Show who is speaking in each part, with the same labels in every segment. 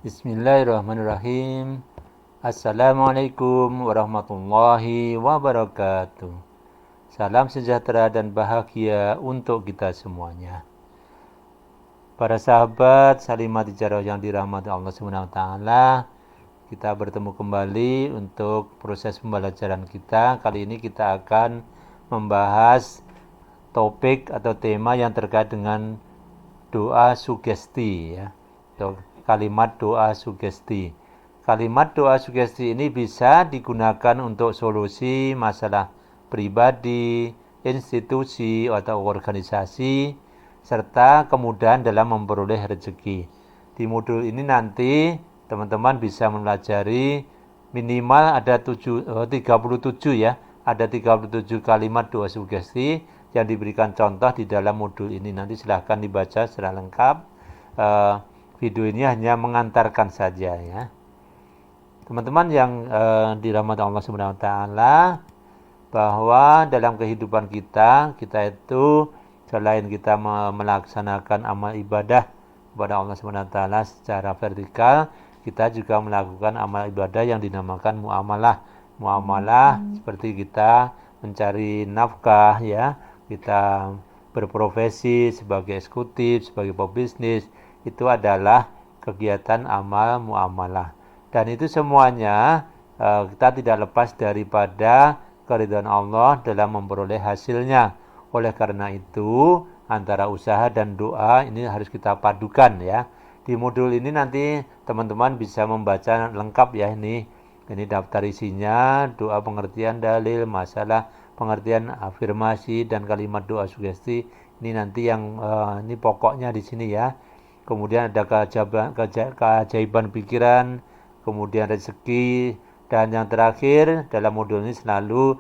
Speaker 1: Bismillahirrahmanirrahim. Assalamualaikum warahmatullahi wabarakatuh. Salam sejahtera dan bahagia untuk kita semuanya. Para sahabat Salimah Tijarah yang dirahmati Allah SWT, kita bertemu kembali untuk proses pembelajaran kita. Kali ini kita akan membahas topik atau tema yang terkait dengan doa sugesti, ya. Kalimat doa sugesti. Kalimat doa sugesti ini bisa digunakan untuk solusi masalah pribadi, institusi atau organisasi, serta kemudahan dalam memperoleh rezeki. Di modul ini nanti teman-teman bisa mempelajari minimal ada 37 ya. Ada 37 kalimat doa sugesti yang diberikan contoh di dalam modul ini. Nanti silahkan dibaca secara lengkap. Video ini hanya mengantarkan saja ya. Teman-teman yang dirahmati Allah Subhanahu wa taala, bahwa dalam kehidupan kita itu selain kita melaksanakan amal ibadah kepada Allah Subhanahu wa taala secara vertikal, kita juga melakukan amal ibadah yang dinamakan muamalah. Muamalah seperti kita mencari nafkah ya, kita berprofesi sebagai eksekutif, sebagai pebisnis, itu adalah kegiatan amal muamalah. Dan itu semuanya kita tidak lepas daripada keridhaan Allah dalam memperoleh hasilnya. Oleh karena itu, antara usaha dan doa ini harus kita padukan ya. Di modul ini nanti teman-teman bisa membaca lengkap ya ini daftar isinya, doa pengertian dalil, masalah pengertian afirmasi dan kalimat doa sugesti. Ini nanti yang ini pokoknya di sini ya. Kemudian ada keajaiban pikiran, kemudian rezeki, dan yang terakhir dalam modul ini selalu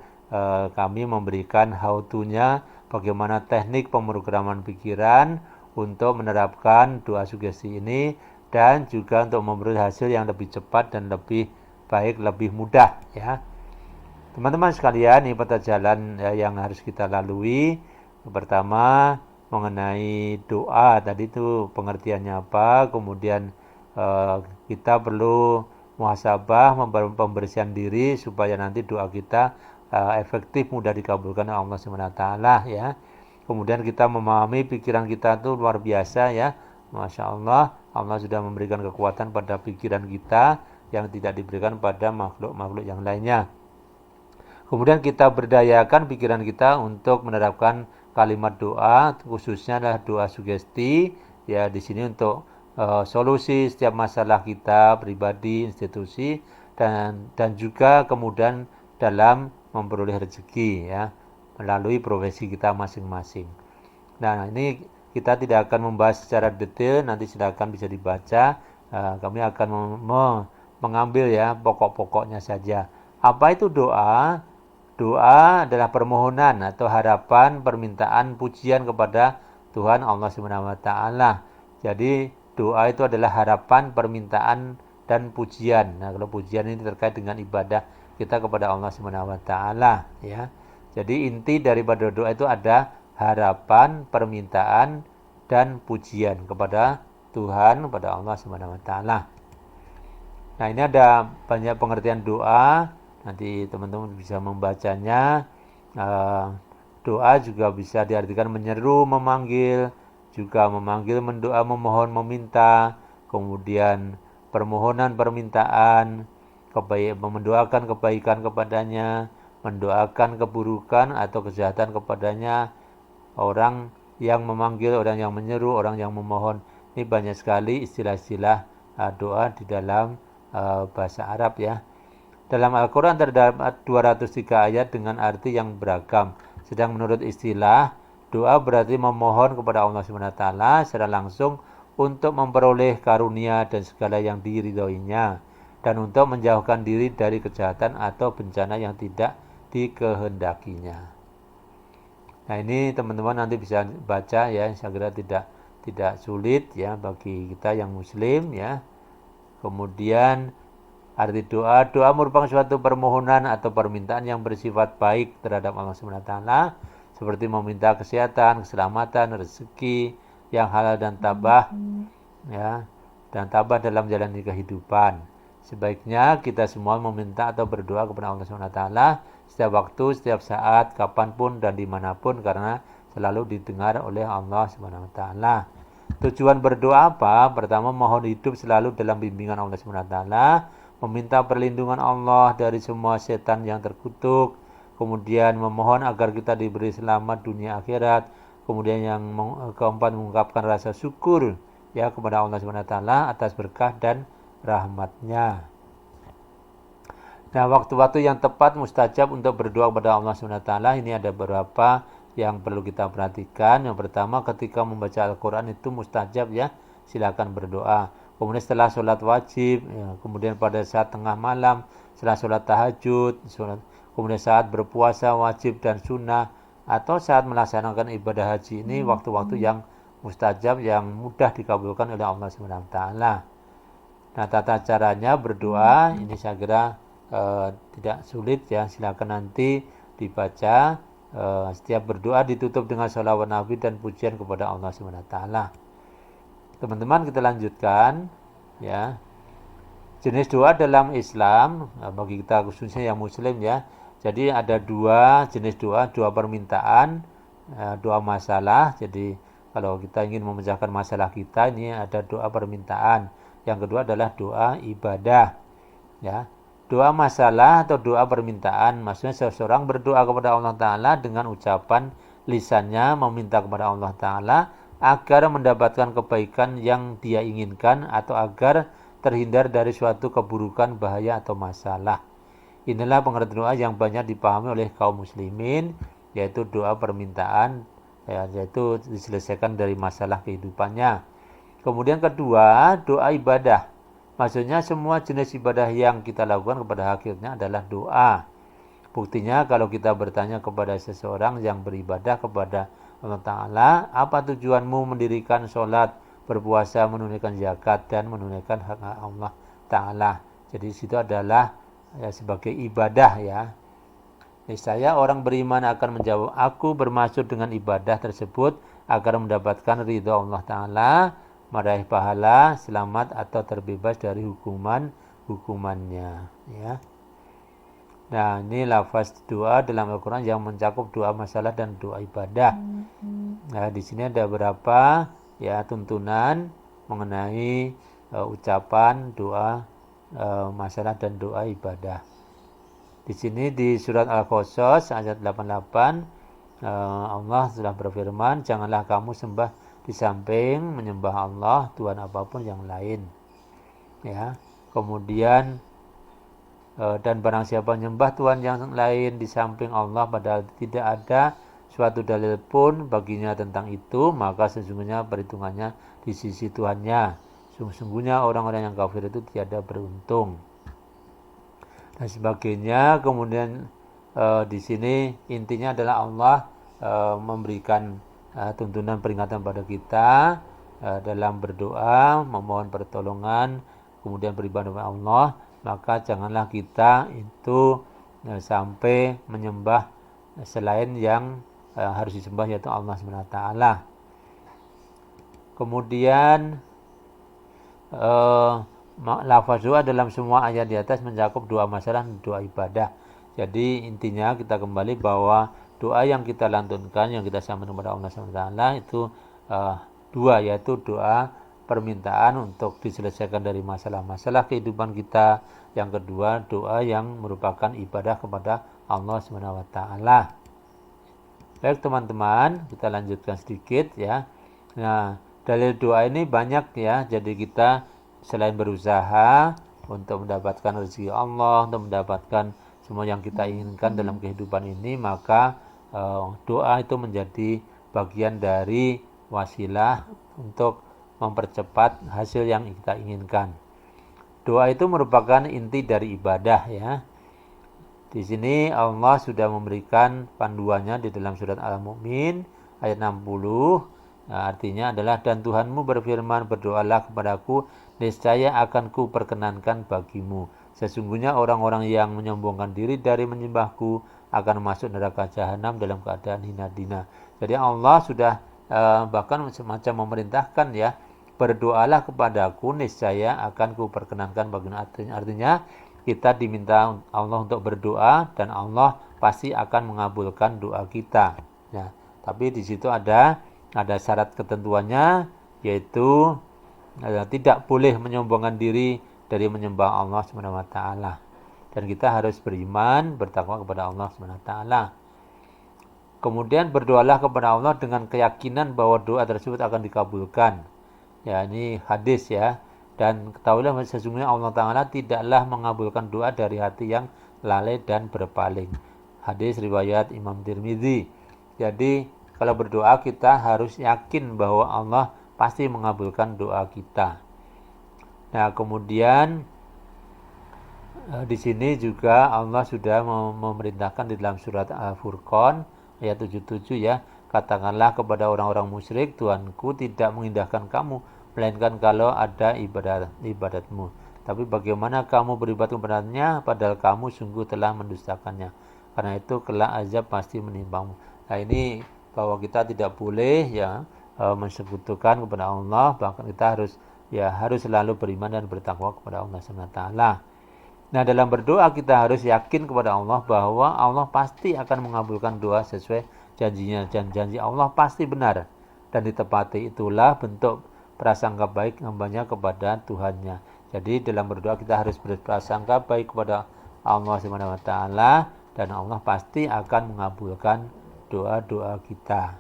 Speaker 1: kami memberikan how to-nya, bagaimana teknik pemrograman pikiran untuk menerapkan doa sugesti ini, dan juga untuk memperoleh hasil yang lebih cepat dan lebih baik, lebih mudah ya. Teman-teman sekalian, ini peta jalan yang harus kita lalui. Pertama, mengenai doa tadi itu pengertiannya apa, kemudian kita perlu muhasabah, pembersihan diri supaya nanti doa kita efektif, mudah dikabulkan oleh Allah SWT ya. Kemudian kita memahami pikiran kita itu luar biasa ya, Masya Allah, Allah sudah memberikan kekuatan pada pikiran kita yang tidak diberikan pada makhluk-makhluk yang lainnya. Kemudian kita berdayakan pikiran kita untuk menerapkan kalimat doa, khususnya adalah doa sugesti ya, di sini untuk solusi setiap masalah kita pribadi, institusi, dan juga kemudian dalam memperoleh rezeki ya melalui profesi kita masing-masing. Nah, ini kita tidak akan membahas secara detail, nanti silakan bisa dibaca. Kami akan mengambil ya pokok-pokoknya saja. Apa itu doa? Doa adalah permohonan atau harapan, permintaan, pujian kepada Tuhan Allah Subhanahu wa taala. Jadi doa itu adalah harapan, permintaan, dan pujian. Nah, kalau pujian ini terkait dengan ibadah kita kepada Allah Subhanahu wa taala ya. Jadi inti daripada doa itu ada harapan, permintaan, dan pujian kepada Tuhan, kepada Allah Subhanahu wa taala. Nah, ini ada banyak pengertian doa. Nanti teman-teman bisa membacanya. Doa juga bisa diartikan menyeru, memanggil, juga memanggil, mendoa, memohon, meminta, kemudian permohonan, permintaan, mendoakan kebaikan kepadanya, mendoakan keburukan atau kejahatan kepadanya, orang yang memanggil, orang yang menyeru, orang yang memohon. Ini banyak sekali istilah-istilah doa di dalam bahasa Arab ya. Dalam Al-Quran terdapat 203 ayat dengan arti yang beragam. Sedang menurut istilah, doa berarti memohon kepada Allah SWT secara langsung untuk memperoleh karunia dan segala yang diridhoinya, dan untuk menjauhkan diri dari kejahatan atau bencana yang tidak dikehendakinya. Nah, ini teman-teman nanti bisa baca ya, saya kira tidak sulit ya bagi kita yang muslim ya. Kemudian arti doa merupakan suatu permohonan atau permintaan yang bersifat baik terhadap Allah SWT, seperti meminta kesehatan, keselamatan, rezeki yang halal dan tabah ya. dan tabah dalam menjalani kehidupan. Sebaiknya kita semua meminta atau berdoa kepada Allah SWT setiap waktu, setiap saat, kapanpun dan dimanapun, karena selalu didengar oleh Allah SWT. Tujuan berdoa apa? Pertama, mohon hidup selalu dalam bimbingan Allah SWT, meminta perlindungan Allah dari semua setan yang terkutuk, kemudian memohon agar kita diberi selamat dunia akhirat, kemudian yang keempat, mengungkapkan rasa syukur ya kepada Allah SWT atas berkah dan rahmatnya. Nah, waktu-waktu yang tepat mustajab untuk berdoa kepada Allah SWT ini ada beberapa yang perlu kita perhatikan. Yang pertama, ketika membaca Al-Quran itu mustajab ya, silakan berdoa. Kemudian setelah sholat wajib, ya, kemudian pada saat tengah malam, setelah sholat tahajud, kemudian saat berpuasa wajib dan sunnah, atau saat melaksanakan ibadah haji. Ini waktu-waktu yang mustajab, yang mudah dikabulkan oleh Allah SWT. Nah, tata caranya berdoa ini saya kira tidak sulit ya. Silakan nanti dibaca. Setiap berdoa ditutup dengan sholawat Nabi dan pujian kepada Allah SWT. Teman-teman, kita lanjutkan ya. Jenis doa dalam Islam bagi kita khususnya yang Muslim ya. Jadi ada dua jenis doa, doa permintaan, doa masalah. Jadi kalau kita ingin memecahkan masalah kita, ini ada doa permintaan. Yang kedua adalah doa ibadah. Ya, doa masalah atau doa permintaan, maksudnya seseorang berdoa kepada Allah Ta'ala dengan ucapan lisannya meminta kepada Allah Ta'ala agar mendapatkan kebaikan yang dia inginkan atau agar terhindar dari suatu keburukan, bahaya atau masalah. Inilah pengertian doa yang banyak dipahami oleh kaum muslimin, yaitu doa permintaan, yaitu diselesaikan dari masalah kehidupannya. Kemudian kedua, doa ibadah. Maksudnya semua jenis ibadah yang kita lakukan kepada akhirnya adalah doa. Buktinya kalau kita bertanya kepada seseorang yang beribadah kepada Allah Ta'ala, apa tujuanmu mendirikan sholat, berpuasa, menunaikan zakat, dan menunaikan hak Allah Ta'ala. Jadi situ adalah ya, sebagai ibadah ya. Saya orang beriman akan menjawab, aku bermaksud dengan ibadah tersebut agar mendapatkan ridha Allah Ta'ala, meraih pahala, selamat atau terbebas dari hukumannya ya. Nah, ini lafaz doa dalam Al-Quran yang mencakup doa masalah dan doa ibadah. Nah, di sini ada beberapa ya tuntunan mengenai ucapan doa masalah dan doa ibadah. Di sini di surat Al-Qasas ayat 88 Allah sudah berfirman, janganlah kamu sembah di samping menyembah Allah Tuhan apapun yang lain ya. Kemudian dan barang siapa menyembah Tuhan yang lain di samping Allah padahal tidak ada suatu dalil pun baginya tentang itu, maka sesungguhnya perhitungannya di sisi Tuhannya. Sesungguhnya orang-orang yang kafir itu tiada beruntung dan sebagainya. Kemudian di sini intinya adalah Allah memberikan tuntunan peringatan pada kita dalam berdoa, memohon pertolongan, kemudian beribadah kepada Allah, maka janganlah kita itu sampai menyembah selain yang harus disembah, yaitu Allah SWT. Kemudian lafaz doa dalam semua ayat di atas mencakup doa masalah dan doa ibadah. Jadi intinya kita kembali bahwa doa yang kita lantunkan, yang kita sampaikan kepada Allah SWT itu dua, yaitu doa permintaan untuk diselesaikan dari masalah-masalah kehidupan kita. Yang kedua, doa yang merupakan ibadah kepada Allah SWT. Baik teman-teman, kita lanjutkan sedikit ya. Nah, dalil doa ini banyak ya, jadi kita selain berusaha untuk mendapatkan rezeki Allah, untuk mendapatkan semua yang kita inginkan dalam kehidupan ini, maka doa itu menjadi bagian dari wasilah untuk mempercepat hasil yang kita inginkan. Doa itu merupakan inti dari ibadah ya. Di sini Allah sudah memberikan panduannya di dalam surat Al-Mu'min ayat 60. Nah, artinya adalah, dan Tuhanmu berfirman, berdoalah kepadaku, niscaya akan ku perkenankan bagimu. Sesungguhnya orang-orang yang menyombongkan diri dari menyembahku akan masuk neraka jahanam dalam keadaan hina dina. Jadi Allah sudah bahkan semacam memerintahkan ya, berdoalah kepadaku, niscaya akan kuperkenankan bagimu. Artinya kita diminta Allah untuk berdoa dan Allah pasti akan mengabulkan doa kita. Ya, tapi di situ ada syarat ketentuannya, yaitu tidak boleh menyombongkan diri dari menyembah Allah Subhanahu wa taala. Dan kita harus beriman, bertakwa kepada Allah Subhanahu wa taala. Kemudian berdoalah kepada Allah dengan keyakinan bahwa doa tersebut akan dikabulkan. Ya, ini hadis ya. Dan ketahuilah sesungguhnya Allah Ta'ala tidaklah mengabulkan doa dari hati yang lalai dan berpaling. Hadis riwayat Imam Tirmidzi. Jadi kalau berdoa kita harus yakin bahwa Allah pasti mengabulkan doa kita. Nah, kemudian di sini juga Allah sudah memerintahkan di dalam surat Al-Furqan ayat 77 ya, katakanlah kepada orang-orang musyrik, Tuhanku tidak mengindahkan kamu melainkan kalau ada ibadatmu. Tapi bagaimana kamu beribadah kepadanya padahal kamu sungguh telah mendustakannya. Karena itu kelak azab pasti menimpamu. Nah, ini bahwa kita tidak boleh ya mensekutukan kepada Allah, bahkan kita harus selalu beriman dan bertakwa kepada Allah Subhanahu wa taala. Nah, dalam berdoa kita harus yakin kepada Allah bahwa Allah pasti akan mengabulkan doa sesuai janjinya, dan janji Allah pasti benar dan ditepati. Itulah bentuk prasangka baik hambanya kepada Tuhannya. Jadi dalam berdoa kita harus berprasangka baik kepada Allah Subhanahu wa taala dan Allah pasti akan mengabulkan doa-doa kita.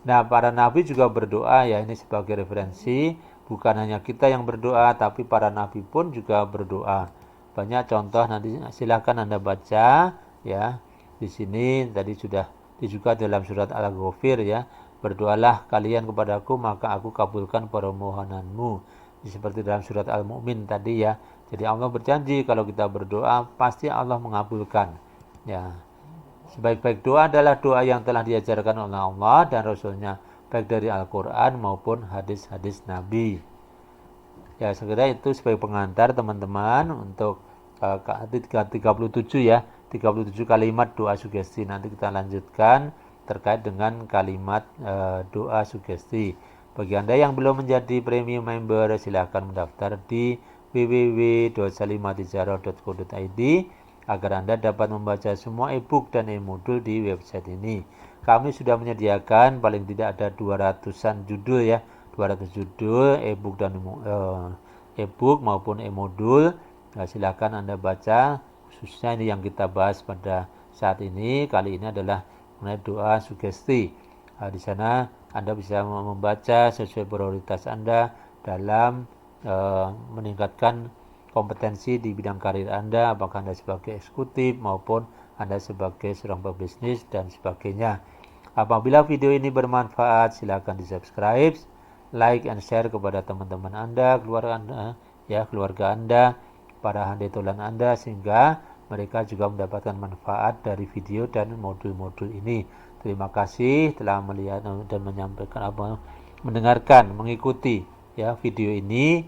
Speaker 1: Nah, para nabi juga berdoa ya, ini sebagai referensi, bukan hanya kita yang berdoa tapi para nabi pun juga berdoa. Banyak contoh, nanti silakan Anda baca ya. Di sini tadi sudah juga dalam surat Al-Ghafir ya. Berdoalah kalian kepadaku maka aku kabulkan permohonanmu. Seperti dalam surat Al-Mu'min tadi ya. Jadi Allah berjanji kalau kita berdoa pasti Allah mengabulkan. Ya. Sebaik-baik doa adalah doa yang telah diajarkan oleh Allah dan Rasulnya, baik dari Al-Quran maupun hadis-hadis Nabi. Ya, segera itu sebagai pengantar teman-teman untuk 37 ya, 37 kalimat doa sugesti. Nanti kita lanjutkan terkait dengan kalimat doa sugesti. Bagi Anda yang belum menjadi premium member, silahkan mendaftar di www.salimatijarah.co.id agar Anda dapat membaca semua e-book dan e-modul di website ini. Kami sudah menyediakan paling tidak ada 200-an judul ya, 200 judul e-book dan e-book maupun e-modul. Nah, silakan Anda baca, khususnya ini yang kita bahas pada saat ini. Kali ini adalah mengenai doa sugesti. Di sana Anda bisa membaca sesuai prioritas Anda dalam meningkatkan kompetensi di bidang karir Anda, apakah Anda sebagai eksekutif maupun Anda sebagai seorang pebisnis dan sebagainya. Apabila video ini bermanfaat, silakan di-subscribe, like and share kepada teman-teman Anda, keluarga Anda, para handetolan Anda, sehingga mereka juga mendapatkan manfaat dari video dan modul-modul ini. Terima kasih telah melihat dan mendengarkan, mengikuti ya video ini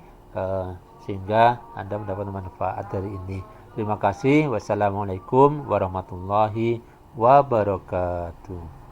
Speaker 1: sehingga Anda mendapatkan manfaat dari ini. Terima kasih. Wassalamualaikum warahmatullahi wabarakatuh.